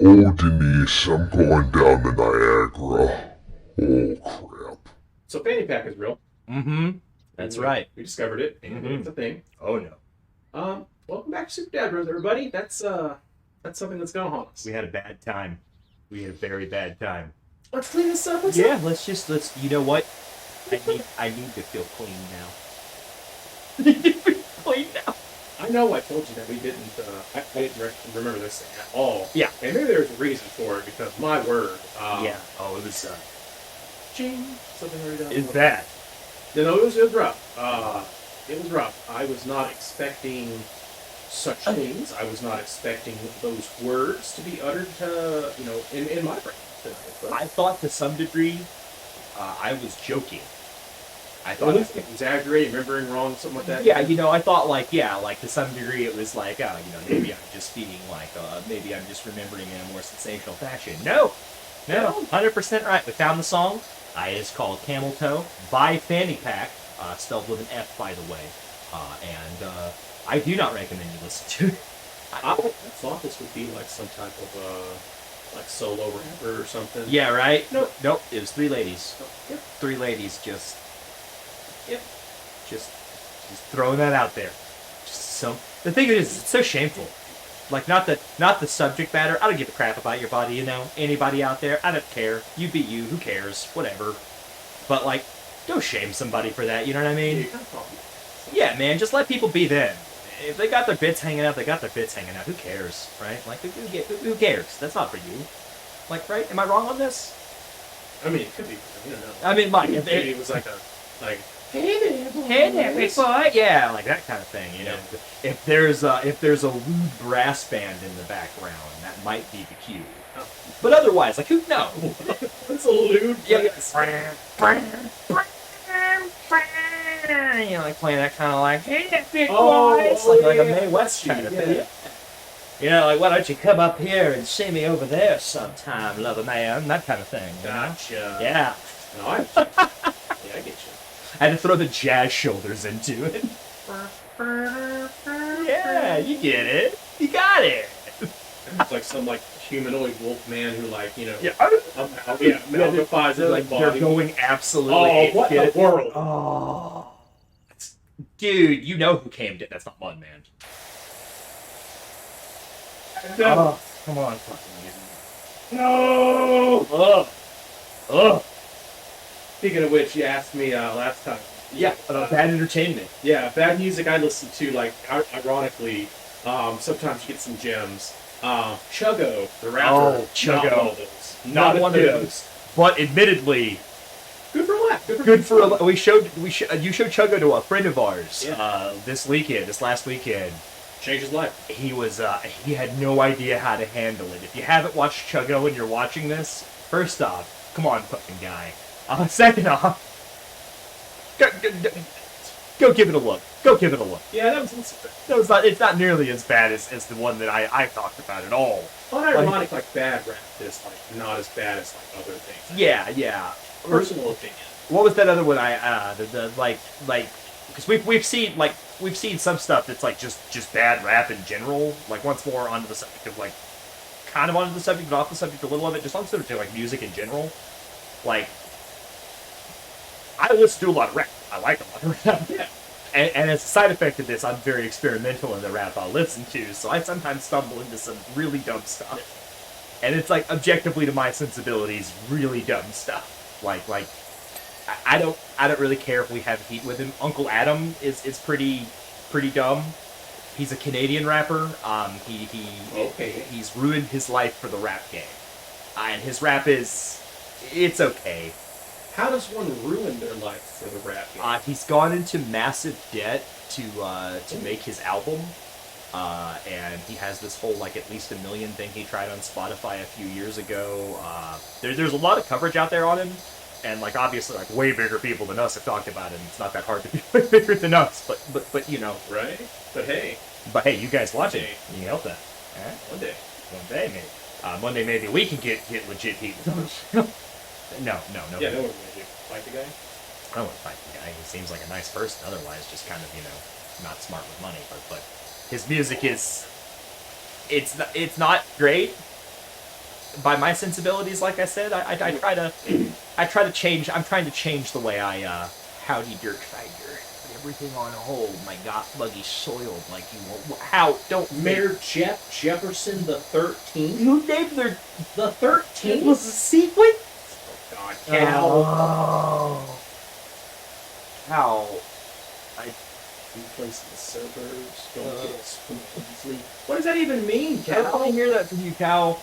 Oh, Denise, I'm going down to Niagara. Oh, crap. So fanny pack is real. Mm-hmm. That's right. We discovered it, and it's a thing. Oh no. Welcome back to Super Dad Bros, everybody. That's something that's gonna haunt us. We had a bad time. We had a very bad time. Let's clean this up. Let's You know what? I need to feel clean now. I need to feel clean now. I know I told you that we didn't. I didn't remember this thing at all. Yeah. And maybe there's a reason for it because my word. Yeah. Oh, it was Ching. Something already done. it's bad. No, it was rough. It was rough. I was not expecting such things. I was not expecting those words to be uttered, in my brain tonight. But I thought to some degree, I was joking. I at thought, least exaggerating, remembering wrong, something like that. yeah, I thought like to some degree it was like, oh, maybe I'm just being like, maybe I'm just remembering in a more sensational fashion. No, 100% right. We found the song. It is called Camel Toe by Fanny Pack, spelled with an F, by the way. And I do not recommend you listen to it. I thought this would be like some type of like solo rapper or something. Yeah, right? Nope. It was three ladies. Yep. Three ladies just Yep. just throwing that out there. The thing is, it's so shameful. Like, not the subject matter. I don't give a crap about your body, Anybody out there, I don't care. You be you, who cares? Whatever. But like, don't shame somebody for that, you know what I mean? Yeah, man, just let people be them. If they got their bits hanging out, they got their bits hanging out. Who cares, right? Like, who cares? That's not for you. Like, right? Am I wrong on this? I mean, it could be. You don't know. I mean, Mike, Maybe it was like hey there, big boy. Yeah, like that kind of thing. If there's a lewd brass band in the background, that might be the cue. Oh. But otherwise, like, who? No. It's a lewd. Yeah. Like playing that kind of like, hey there, big boy. It's like a Mae West kind of thing. Like, why don't you come up here and see me over there sometime, lover man? That kind of thing. Gotcha. Yeah. No, I get you. I had to throw the jazz shoulders into it. Yeah, you get it. You got it. It's like some humanoid wolf man who Yeah. magnifies his Like, body. they're going absolutely. Oh, what in the world? Oh. Dude, you know who came to. That's not Mud Man. No. Come on, fucking No. Ugh. Speaking of which, you asked me last time. Yeah, about bad entertainment. Yeah, bad music I listen to, ironically, sometimes you get some gems. Chuggo, the rapper. Oh, Chuggo. Not one of those. Not one of those. But admittedly, Good for a laugh. good for a. You showed Chuggo to a friend of ours Yeah. this last weekend. Changed his life. He had no idea how to handle it. If you haven't watched Chuggo and you're watching this, first off, come on, fucking guy. Second off, go give it a look. Go give it a look. Yeah, that was No, it's not nearly as bad as the one that I talked about at all. unironic, bad rap is not as bad as other things. Yeah. Personal opinion. What was that other one? Because we've seen some stuff that's just bad rap in general. Like, once more onto the subject of kind of onto the subject, but off the subject a little of it. Just on sort of music in general. Like, I listen to a lot of rap. I like a lot of rap. Yeah. And as a side effect of this, I'm very experimental in the rap I listen to, so I sometimes stumble into some really dumb stuff. And it's objectively to my sensibilities, really dumb stuff. I don't really care if we have heat with him. Uncle Adam is pretty dumb. He's a Canadian rapper. He's ruined his life for the rap game. And his rap it's okay. How does one ruin their life for the rap game? He's gone into massive debt to make his album. And he has this whole at least a million thing he tried on Spotify a few years ago. There's a lot of coverage out there on him, and obviously way bigger people than us have talked about him. It's not that hard to be way bigger than us, but Right? But hey, you guys watch it. You can help that. one day. One day maybe. One day maybe we can get legit heat. No. Yeah, no one would do. Fight the guy? I don't want to fight the guy. He seems like a nice person. Otherwise, just kind of not smart with money. But his music it's not great. by my sensibilities, like I said, I try to change. I'm trying to change the way I howdy dirt tiger. Put everything on hold. My got buggy soiled like you won't. How don't Mayor Jefferson the 13th. who named their The 13th. it was a sequence? God, Cal. Oh. How? New place in the suburbs. Don't get spooked easily. What does that even mean, I don't want Cal? to hear that from you, Cal.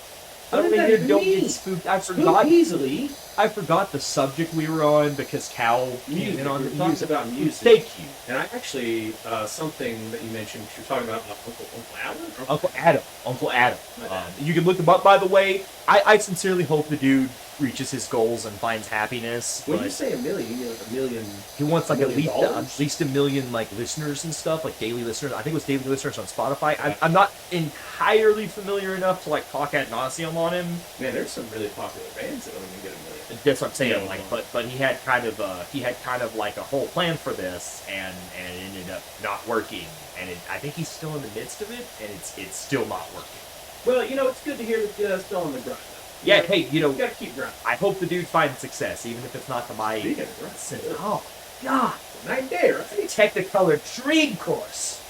I What don't did want to that hear don't mean? get spooked. I Spook forgot. easily. I forgot the subject we were on because Cal came Music. in on We the were talking music. about music. Thank you. And I actually, something that you mentioned, you're talking about Uncle Alan? Uncle Adam. Uncle Adam. My bad. You can look him up, by the way. I sincerely hope the dude reaches his goals and finds happiness. When But you say a million, you mean like a million. he wants like $1 million? at least a million like listeners and stuff, like daily listeners. I think it was daily listeners on Spotify. I'm not entirely familiar enough to like talk ad nauseum on him. Man, there's some really popular bands that don't even get a million. That's what I'm saying. Yeah. Like, but he had kind of like a whole plan for this, and it ended up not working. And I think he's still in the midst of it, and it's still not working. Well, it's good to hear that you're still on the grind. Yeah, hey, You gotta keep grinding. I hope the dude finds success, even if it's not to my. Speaking of grind, Oh, God. night and day, right? Technicolor Dream Course.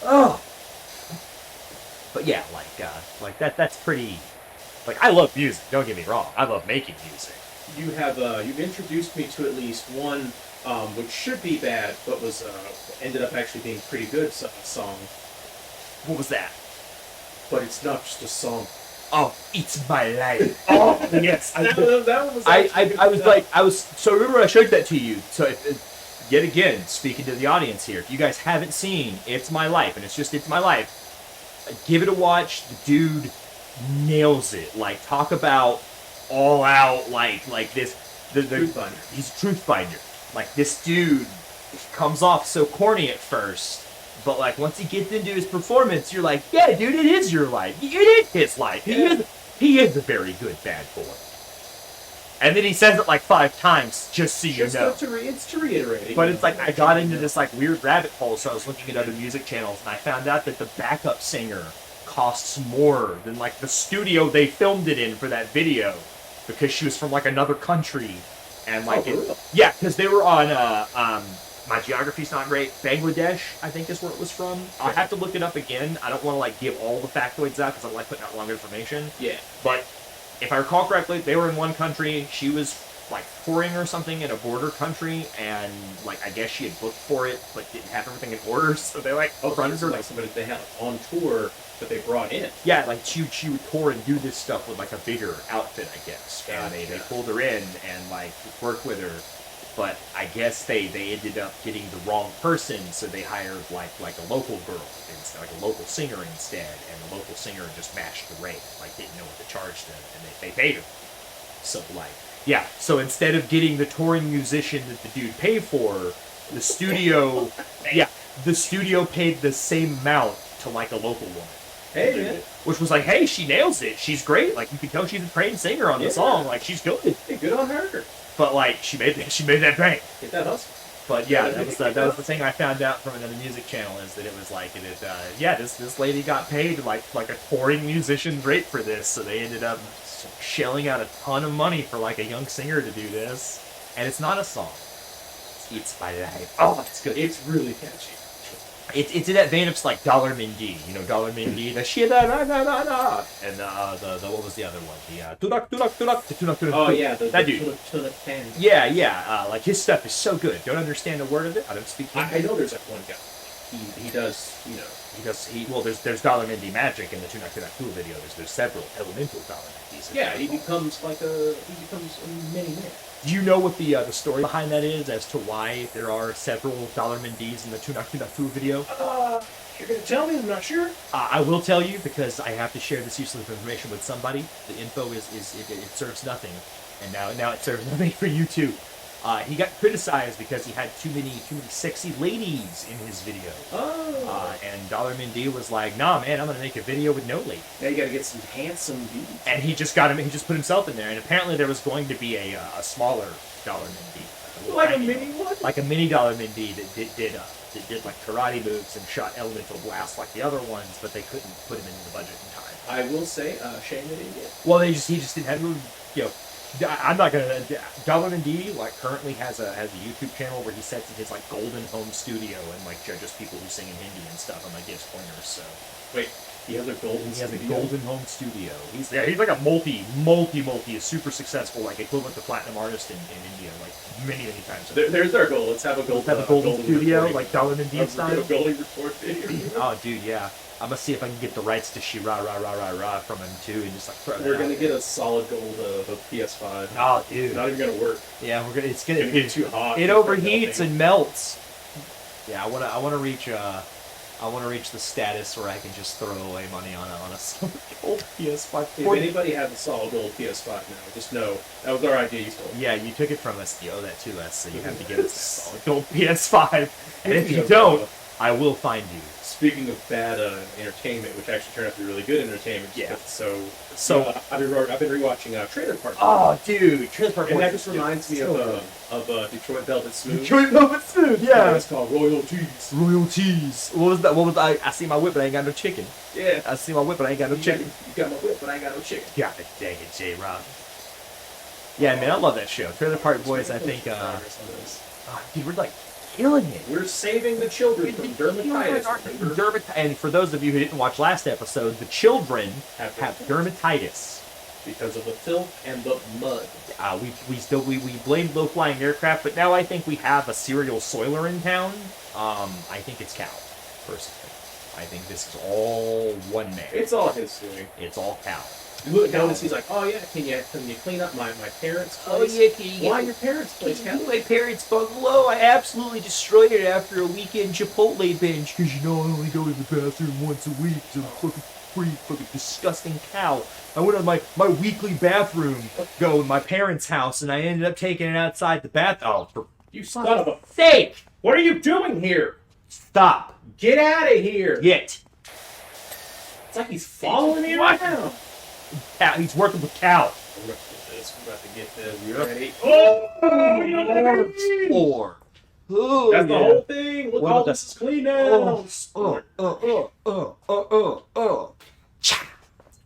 Oh. But yeah, like that's pretty. Like, I love music. Don't get me wrong. I love making music. You have you've introduced me to at least one, which should be bad, but was ended up actually being pretty good song. What was that? But it's not just a song. Oh, it's my life. Oh yes, that one was. I was so remember I showed that to you. So yet again, speaking to the audience here, if you guys haven't seen It's My Life, and it's My Life, give it a watch. The dude nails it. Like, talk about all out like this. Truth Finder. He's a truth finder. Like, this dude comes off so corny at first. But like, once he gets into his performance, you're like, yeah, dude, it is your life. It is his life. He is a very good bad boy. And then he says it like 5 times, just so you know. It's to reiterate. But it's like, I got into this like weird rabbit hole, so I was looking at other music channels, and I found out that the backup singer costs more than like the studio they filmed it in for that video, because she was from like another country, and like, really? yeah, because they were on my geography's not great. Bangladesh, I think, is where it was from. I'll have to look it up again. I don't want to like give all the factoids out because I don't like putting out wrong information. Yeah. But if I recall correctly, they were in one country. She was like touring or something in a border country, and like, I guess she had booked for it, but didn't have everything in order. So they like fronted her. Like somebody they had on tour that they brought in. Yeah, like she would tour and do this stuff with like a bigger outfit, I guess. And they pulled her in and like worked with her. But I guess they ended up getting the wrong person, so they hired like a local girl instead, like a local singer instead, and the local singer just matched the rate, like didn't know what to charge them, and they paid her. So like, yeah, so instead of getting the touring musician that the dude paid for, the studio paid the same amount to like a local woman. Hey, man. Which was like, hey, she nails it. She's great. Like, you can tell she's a trained singer on the song. Like, she's good. Hey, good on her. But like, she made that bank. Get that hustle. But yeah, that was the thing I found out from another music channel, is that it was like this lady got paid like a touring musician's rate for this, so they ended up shelling out a ton of money for like a young singer to do this, and it's not a song. It's my life. Oh, it's good. It's really catchy. It's in that vein of like Dollar Mindy, Dollar Mindy, the shit and the what was the other one? The tunak. Oh yeah, that dude. Yeah, like his stuff is so good. Don't understand a word of it. I don't speak English. I know there's that one guy. He does, well, there's Dollar Mindy Magic in the Tunak video. There's several elemental Dollar Mindys. Yeah, he becomes a mini man. Do you know what the story behind that is, as to why there are several Dollar Mindys in the Tunak video? You're gonna tell me? I'm not sure. I will tell you, because I have to share this useless information with somebody. The info it serves nothing, and now it serves nothing for you too. He got criticized because he had too many sexy ladies in his video. And Dollar Mindy was like, "Nah, man, I'm gonna make a video with no ladies." Now you gotta get some handsome dudes. And he just put himself in there. And apparently there was going to be a smaller Dollar Mindy, Like a mini one? like a mini Dollar Mindy that did like karate moves and shot elemental blasts like the other ones, but they couldn't put him into the budget in time. I will say, shame they didn't get. Well, he just didn't have, you know. I'm not gonna. Dublin and D like currently has a YouTube channel where he sets in his like golden home studio and like judges people who sing in Hindi and stuff and like gives pointers. So Wait, he has a golden. he has a studio? golden home studio. He's like a a super successful like equivalent to platinum artist in India like many times. There's our goal. Let's have a golden studio recording. like Dublin and D style. A golden record video. Oh, dude, yeah. I'm gonna see if I can get the rights to Shira Ra Ra Ra Ra from him too, and just like throw that We're out gonna there. get a solid gold of a PS5. Oh, It's dude. not even gonna work. Yeah, we're gonna. It's It's gonna. gonna get too hot. It overheats and melts. Yeah, I wanna reach the status where I can just throw away money on a solid gold PS5. If anybody has a solid gold PS5 now, just know that was our idea. You stole. Yeah, you took it from us. You owe that to us, so you have to give us a solid gold PS5. And if you Speaking of, don't, I will find you. Speaking of bad entertainment, which actually turned out to be really good entertainment. Yeah. So I've been rewatching Trailer Park. Oh, dude, Trailer Park And that Boys just is reminds me so of Detroit Velvet Smooth. Detroit Velvet Smooth, Yeah, yeah. it's called Royalties. Royalties. What was that? I see my whip, but I ain't got no chicken. Yeah. I see my whip, but I ain't got no You chicken. got my whip, but I ain't got no chicken. God dang it, J-Rob. Yeah, man, I love that show. Trailer Park Boys, I think, dude, we're like killing it. We're saving the children from dermatitis. And for those of you who didn't watch last episode, the children have dermatitis. Because of the filth and the mud. We blamed low-flying aircraft, but now I think we have a serial soiler in town. I think it's Cal, personally. I think this is all one man. It's all his doing. It's all Cal. You look notice he's like, oh yeah, can you clean up my parents' place? Oh yeah, can you Why your parents' place, Cal? my parents' bungalow? I absolutely destroyed it after a weekend Chipotle binge. Cause you know I only go to the bathroom once a week. So I'm fucking disgusting cow. I went on my weekly bathroom go in my parents' house, and I ended up taking it outside the bath. Oh, for You son of a... sake! What are you doing here? Stop. Get out of here! Get. It's like he's following me What? right now. Cal. He's working with Cal. We're about to get this. You Yep. ready? Oh! Four. Oh, That's the whole thing. Look, What all about this is clean now.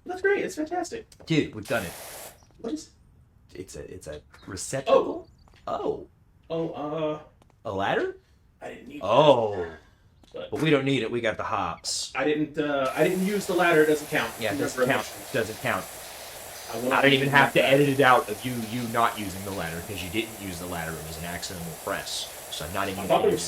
That's great. It's fantastic. Dude, we've done it. What is... It's a receptacle. Oh. A ladder? I didn't need Oh. But But we don't need it. We got the hops. I didn't use the ladder. It doesn't count. Yeah, it doesn't Remember count. Doesn't count. I I don't even have to edit it out of you not using the ladder because you didn't use the ladder. It was an accidental press. So I'm not even. I thought there was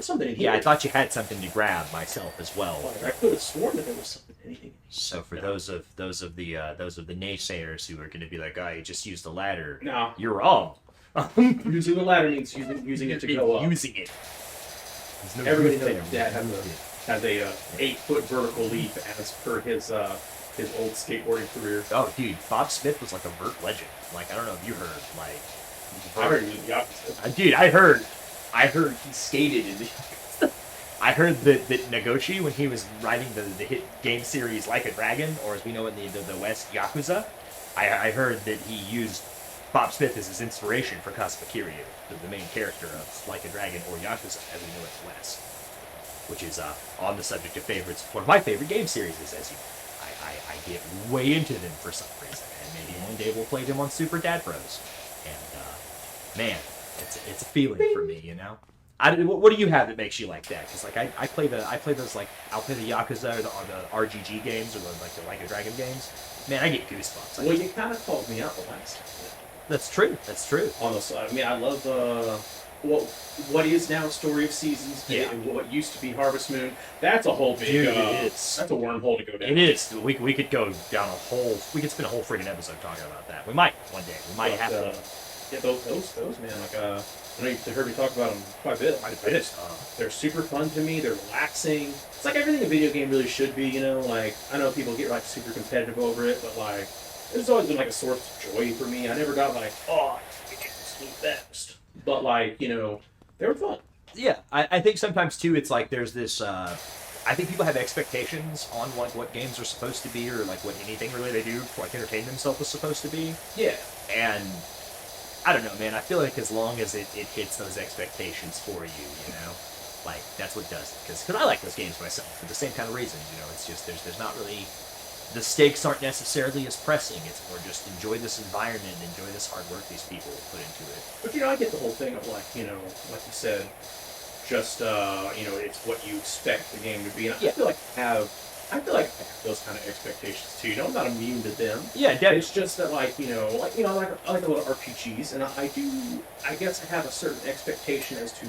something in here. Yeah, I thought you had something to grab myself as well. I could have sworn that there was something. Anything. So for those of the naysayers who are going to be like, "Oh, you just use the ladder," No, you're wrong. using the ladder means using it to go up. Using it. There's no Everybody good knows there. Dad has a 8-foot vertical leap as per his old skateboarding career. Oh, dude, Bob Smith was like a vert legend. Like, I don't know if you heard, like... I heard he was the opposite. Dude, I heard he skated in the... I heard that Nagoshi, when he was writing the hit game series Like a Dragon, or as we know it in the West, Yakuza, I heard that he used Bob Smith as his inspiration for Kazuma Kiryu, the main character of Like a Dragon or Yakuza, as we know it in the West. Which is, on the subject of favorites, one of my favorite game series is, as you know. I get way into them for some reason, and maybe one day we'll play them on Super Dad Bros. And man, it's a feeling for me, you know. What do you have that makes you like that? Because like I play those like I'll play the Yakuza or the RGG games or the Like a Dragon games. Man, I get goosebumps. Well, you kind of called me out the last time. That's true. That's true. On the side, I mean, I love what is now Story of Seasons, Yeah. and what used to be Harvest Moon. That's a whole big. Dude, it is. That's a wormhole to go down. It is. We could go down a whole. We could spend a whole freaking episode talking about that. We might one day. We might have to. Yeah, those man. Like I know you've heard me talk about them quite a bit. They're super fun to me. They're relaxing. It's like everything a video game really should be. You know, like I know people get like super competitive over it, but like it's always been like a source of joy for me. I never got like, oh, it's the best. But like, you know, they were fun. Yeah, I think sometimes too it's like there's this I think people have expectations on what games are supposed to be or like what anything really they do to like entertain themselves is supposed to be. Yeah. And I don't know, man, I feel like as long as it hits those expectations for you, you know, like that's what does it. Because I like those games myself for the same kind of reason, you know, it's just there's not really the stakes aren't necessarily as pressing. It's more just enjoy this environment, enjoy this hard work these people put into it. But I get the whole thing of like you said, just it's what you expect the game to be. And I feel like I have those kind of expectations too. I'm not immune to them. Yeah, definitely. It's just that I like a lot of RPGs, and I guess I have a certain expectation as to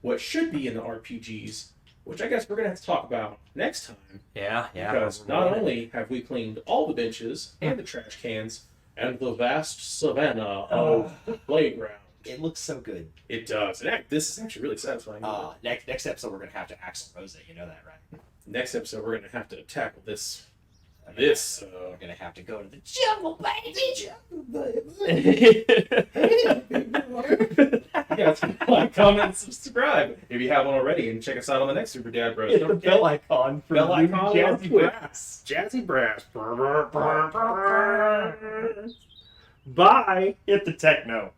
what should be in the RPGs, which I guess we're gonna have to talk about next time. Yeah. Because not only have we cleaned all the benches and the trash cans and the vast savanna of the playground. It looks so good. It does. And this is actually really satisfying. Next episode we're gonna have to Axl Rose it. You know that, right? Next episode we're gonna have to tackle this. We're gonna have to go to the jungle, baby. You guys can like, comment, and subscribe if you haven't already, and check us out on the next Super Dad Bros. Hit the bell icon for Bell icon Jazzy Brass. Jazzy Brass. Bye. Hit the techno.